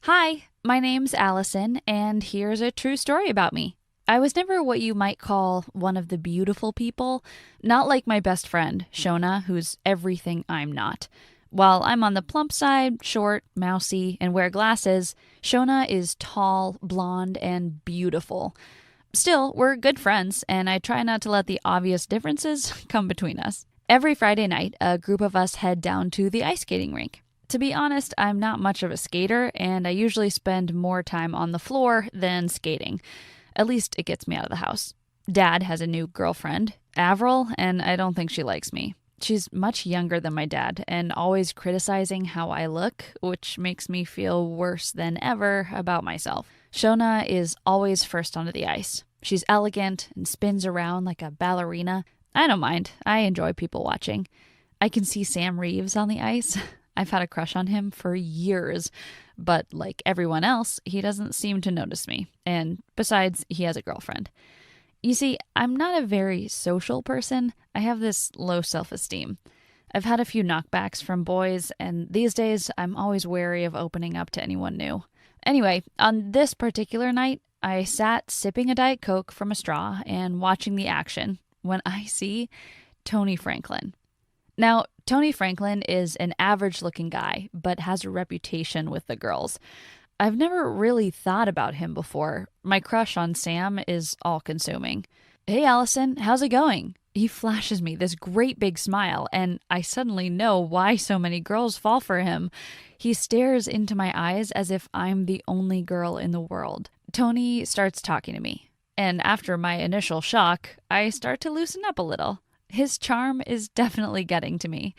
Hi, my name's Allison, and here's a true story about me. I was never what you might call one of the beautiful people, not like my best friend, Shona, who's everything I'm not. While I'm on the plump side, short, mousy, and wear glasses, Shona is tall, blonde, and beautiful. Still, we're good friends, and I try not to let the obvious differences come between us. Every Friday night, a group of us head down to the ice skating rink. To be honest, I'm not much of a skater, and I usually spend more time on the floor than skating. At least it gets me out of the house. Dad has a new girlfriend, Avril, and I don't think she likes me. She's much younger than my dad and always criticizing how I look, which makes me feel worse than ever about myself. Shona is always first onto the ice. She's elegant and spins around like a ballerina. I don't mind. I enjoy people watching. I can see Sam Reeves on the ice. I've had a crush on him for years, but like everyone else, he doesn't seem to notice me. And besides, he has a girlfriend. You see, I'm not a very social person. I have this low self-esteem. I've had a few knockbacks from boys, and these days I'm always wary of opening up to anyone new. Anyway, on this particular night, I sat sipping a Diet Coke from a straw and watching the action when I see Tony Franklin. Now, Tony Franklin is an average-looking guy, but has a reputation with the girls. I've never really thought about him before. My crush on Sam is all-consuming. "Hey, Allison, how's it going?" He flashes me this great big smile, and I suddenly know why so many girls fall for him. He stares into my eyes as if I'm the only girl in the world. Tony starts talking to me, and after my initial shock, I start to loosen up a little. His charm is definitely getting to me.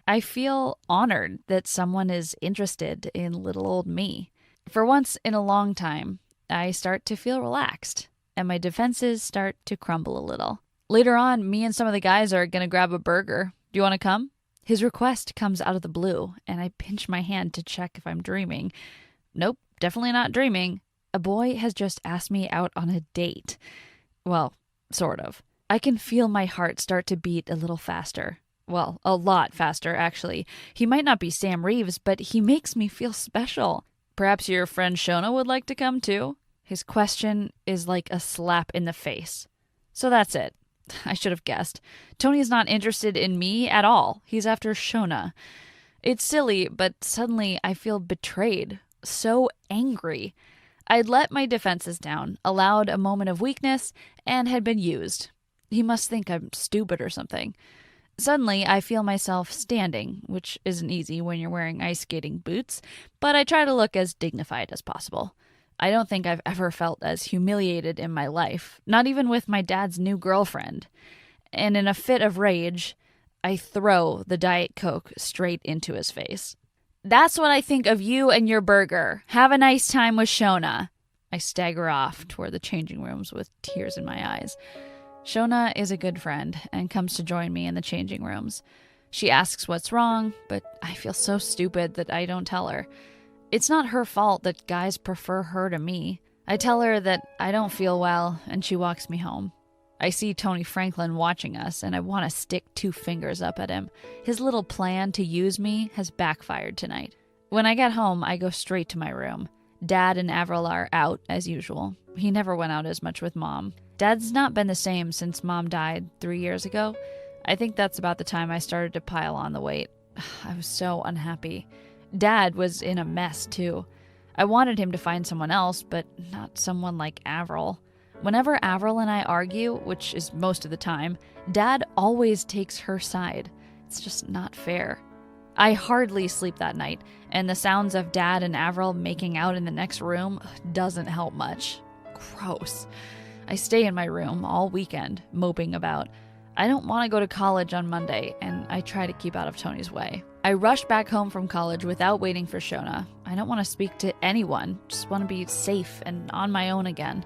I feel honored that someone is interested in little old me. For once in a long time, I start to feel relaxed, and my defenses start to crumble a little. Later on, me and some of the guys are going to grab a burger. Do you want to come? His request comes out of the blue, and I pinch my hand to check if I'm dreaming. Nope, definitely not dreaming. A boy has just asked me out on a date. Well, sort of. I can feel my heart start to beat a little faster. Well, a lot faster, actually. He might not be Sam Reeves, but he makes me feel special. Perhaps your friend Shona would like to come too? His question is like a slap in the face. So that's it. I should have guessed. Tony's not interested in me at all. He's after Shona. It's silly, but suddenly I feel betrayed. So angry. I'd let my defenses down, allowed a moment of weakness, and had been used. He must think I'm stupid or something. Suddenly, I feel myself standing, which isn't easy when you're wearing ice skating boots, but I try to look as dignified as possible. I don't think I've ever felt as humiliated in my life, not even with my dad's new girlfriend. And in a fit of rage, I throw the Diet Coke straight into his face. "That's what I think of you and your burger. Have a nice time with Shona." I stagger off toward the changing rooms with tears in my eyes. Shona is a good friend and comes to join me in the changing rooms. She asks what's wrong, but I feel so stupid that I don't tell her. It's not her fault that guys prefer her to me. I tell her that I don't feel well, and she walks me home. I see Tony Franklin watching us, and I want to stick 2 fingers up at him. His little plan to use me has backfired tonight. When I get home, I go straight to my room. Dad and Avril are out, as usual. He never went out as much with Mom. Dad's not been the same since Mom died 3 years ago. I think that's about the time I started to pile on the weight. I was so unhappy. Dad was in a mess, too. I wanted him to find someone else, but not someone like Avril. Whenever Avril and I argue, which is most of the time, Dad always takes her side. It's just not fair. I hardly sleep that night, and the sounds of Dad and Avril making out in the next room doesn't help much. Gross. I stay in my room all weekend, moping about. I don't want to go to college on Monday, and I try to keep out of Tony's way. I rush back home from college without waiting for Shona. I don't want to speak to anyone, just want to be safe and on my own again.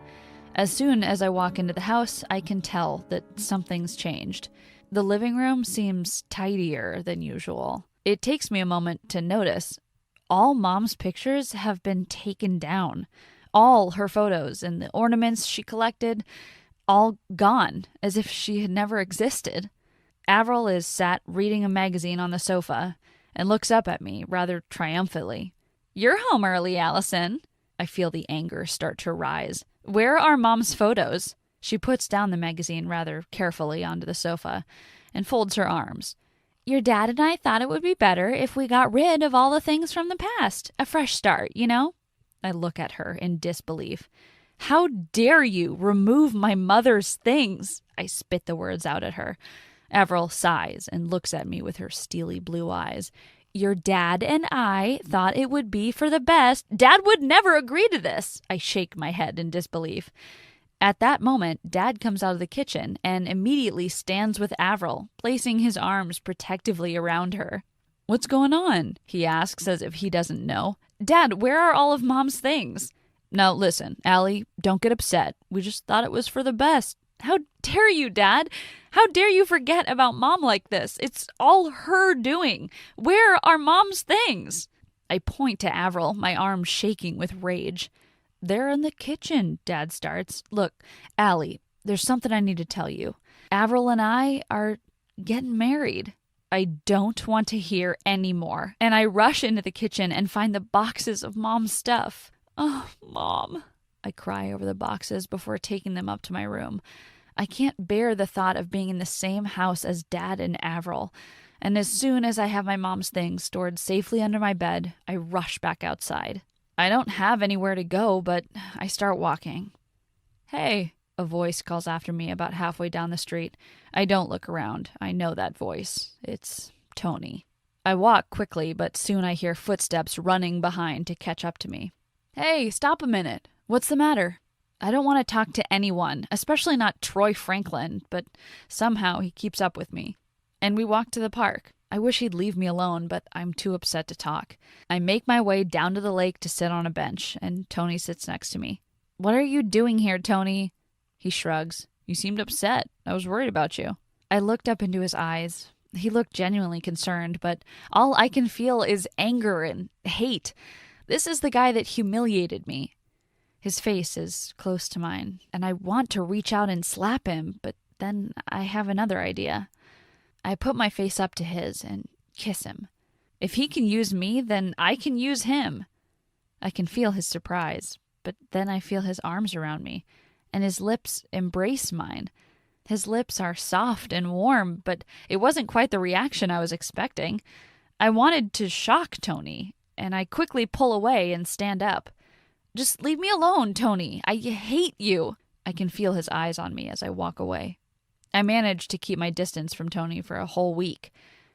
As soon as I walk into the house, I can tell that something's changed. The living room seems tidier than usual. It takes me a moment to notice. All Mom's pictures have been taken down. All her photos and the ornaments she collected, all gone, as if she had never existed. Avril is sat reading a magazine on the sofa and looks up at me rather triumphantly. You're home early, Allison. I feel the anger start to rise. Where are Mom's photos? She puts down the magazine rather carefully onto the sofa and folds her arms. Your dad and I thought it would be better if we got rid of all the things from the past. A fresh start, you know? I look at her in disbelief. How dare you remove my mother's things? I spit the words out at her. Avril sighs and looks at me with her steely blue eyes. Your dad and I thought it would be for the best. Dad would never agree to this. I shake my head in disbelief. At that moment, Dad comes out of the kitchen and immediately stands with Avril, placing his arms protectively around her. What's going on? He asks as if he doesn't know. Dad, where are all of Mom's things? Now listen, Allie, don't get upset. We just thought it was for the best. How dare you, Dad? How dare you forget about Mom like this? It's all her doing. Where are Mom's things? I point to Avril, my arms shaking with rage. They're in the kitchen, Dad starts. Look, Allie, there's something I need to tell you. Avril and I are getting married. I don't want to hear any more. And I rush into the kitchen and find the boxes of Mom's stuff. Oh, Mom. I cry over the boxes before taking them up to my room. I can't bear the thought of being in the same house as Dad and Avril. And as soon as I have my mom's things stored safely under my bed, I rush back outside. I don't have anywhere to go, but I start walking. Hey, a voice calls after me about halfway down the street. I don't look around. I know that voice. It's Tony. I walk quickly, but soon I hear footsteps running behind to catch up to me. Hey, stop a minute. What's the matter? I don't want to talk to anyone, especially not Troy Franklin, but somehow he keeps up with me. And we walk to the park. I wish he'd leave me alone, but I'm too upset to talk. I make my way down to the lake to sit on a bench, and Tony sits next to me. What are you doing here, Tony? He shrugs. You seemed upset. I was worried about you. I looked up into his eyes. He looked genuinely concerned, but all I can feel is anger and hate. This is the guy that humiliated me. His face is close to mine, and I want to reach out and slap him, but then I have another idea. I put my face up to his and kiss him. If he can use me, then I can use him. I can feel his surprise, but then I feel his arms around me, and his lips embrace mine. His lips are soft and warm, but it wasn't quite the reaction I was expecting. I wanted to shock Tony, and I quickly pull away and stand up. Just leave me alone, Tony. I hate you. I can feel his eyes on me as I walk away. I managed to keep my distance from Tony for a whole week.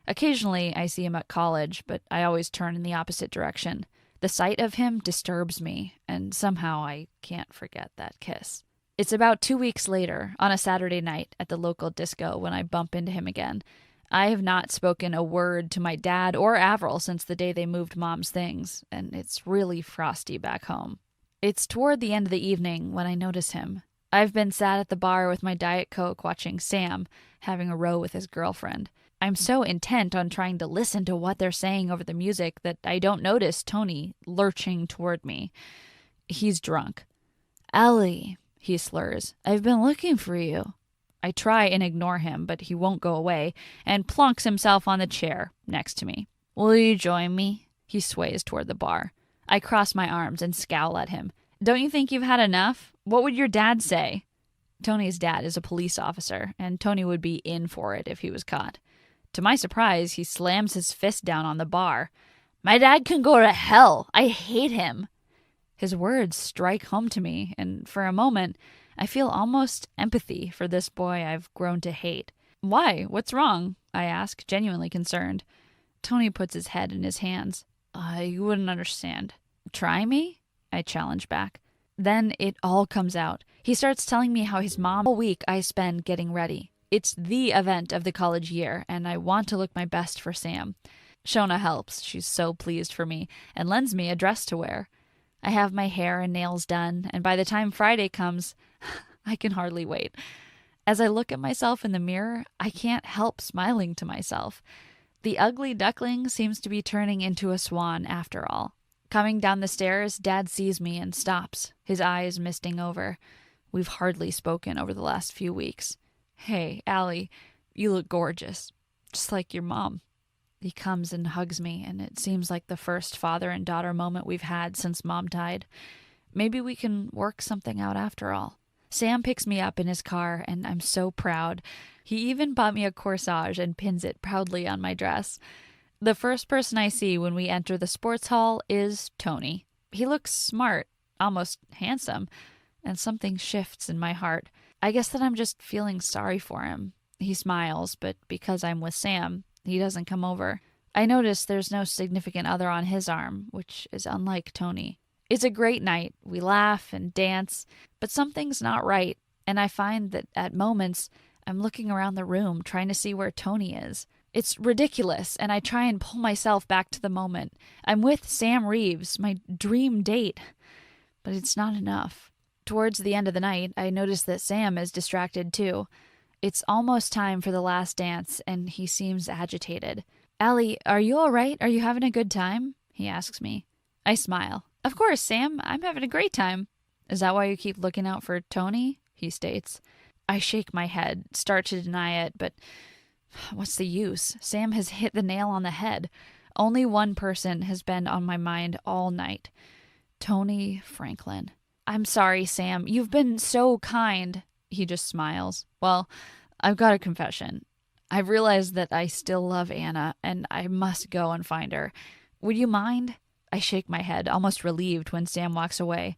Occasionally, I see him at college, but I always turn in the opposite direction. The sight of him disturbs me, and somehow I can't forget that kiss. It's about 2 weeks later, on a Saturday night at the local disco, when I bump into him again. I have not spoken a word to my dad or Avril since the day they moved Mom's things, and it's really frosty back home. It's toward the end of the evening when I notice him. I've been sat at the bar with my Diet Coke watching Sam having a row with his girlfriend. I'm so intent on trying to listen to what they're saying over the music that I don't notice Tony lurching toward me. He's drunk. Ellie, he slurs, I've been looking for you. I try and ignore him, but he won't go away and plonks himself on the chair next to me. Will you join me? He sways toward the bar. I cross my arms and scowl at him. Don't you think you've had enough? What would your dad say? Tony's dad is a police officer, and Tony would be in for it if he was caught. To my surprise, he slams his fist down on the bar. My dad can go to hell. I hate him. His words strike home to me, and for a moment, I feel almost empathy for this boy I've grown to hate. Why? What's wrong? I ask, genuinely concerned. Tony puts his head in his hands. You wouldn't understand. Try me? I challenge back. Then it all comes out. He starts telling me how his mom all week I spend getting ready. It's the event of the college year, and I want to look my best for Sam. Shona helps. She's so pleased for me and lends me a dress to wear. I have my hair and nails done, and by the time Friday comes, I can hardly wait. As I look at myself in the mirror, I can't help smiling to myself. The ugly duckling seems to be turning into a swan after all. Coming down the stairs, Dad sees me and stops, his eyes misting over. We've hardly spoken over the last few weeks. Hey, Allie, you look gorgeous, just like your mom. He comes and hugs me, and it seems like the first father and daughter moment we've had since Mom died. Maybe we can work something out after all. Sam picks me up in his car, and I'm so proud. He even bought me a corsage and pins it proudly on my dress. The first person I see when we enter the sports hall is Tony. He looks smart, almost handsome, and something shifts in my heart. I guess that I'm just feeling sorry for him. He smiles, but because I'm with Sam, he doesn't come over. I notice there's no significant other on his arm, which is unlike Tony. It's a great night. We laugh and dance, but something's not right, and I find that at moments I'm looking around the room trying to see where Tony is. It's ridiculous, and I try and pull myself back to the moment. I'm with Sam Reeves, my dream date, but it's not enough. Towards the end of the night, I notice that Sam is distracted too. It's almost time for the last dance, and he seems agitated. "Allie, are you all right? Are you having a good time?" he asks me. I smile. "Of course, Sam. I'm having a great time." "Is that why you keep looking out for Tony?" he states. I shake my head, start to deny it, but what's the use? Sam has hit the nail on the head. Only one person has been on my mind all night. Tony Franklin. "I'm sorry, Sam. You've been so kind." He just smiles. "Well, I've got a confession. I've realized that I still love Anna, and I must go and find her. Would you mind?" I shake my head, almost relieved when Sam walks away.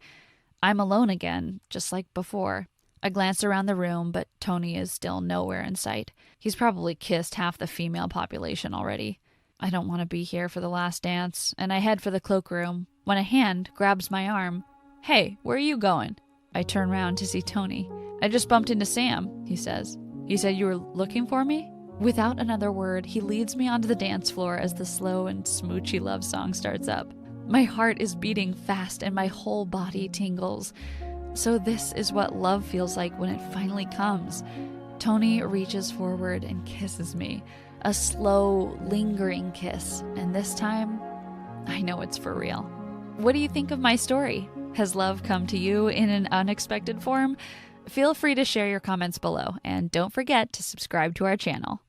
I'm alone again, just like before. I glance around the room, but Tony is still nowhere in sight. He's probably kissed half the female population already. I don't want to be here for the last dance, and I head for the cloakroom when a hand grabs my arm. "Hey, where are you going?" I turn around to see Tony. "I just bumped into Sam," he says. "You said you were looking for me?" Without another word, he leads me onto the dance floor as the slow and smoochy love song starts up. My heart is beating fast and my whole body tingles. So this is what love feels like when it finally comes. Tony reaches forward and kisses me. A slow, lingering kiss. And this time, I know it's for real. What do you think of my story? Has love come to you in an unexpected form? Feel free to share your comments below, and don't forget to subscribe to our channel.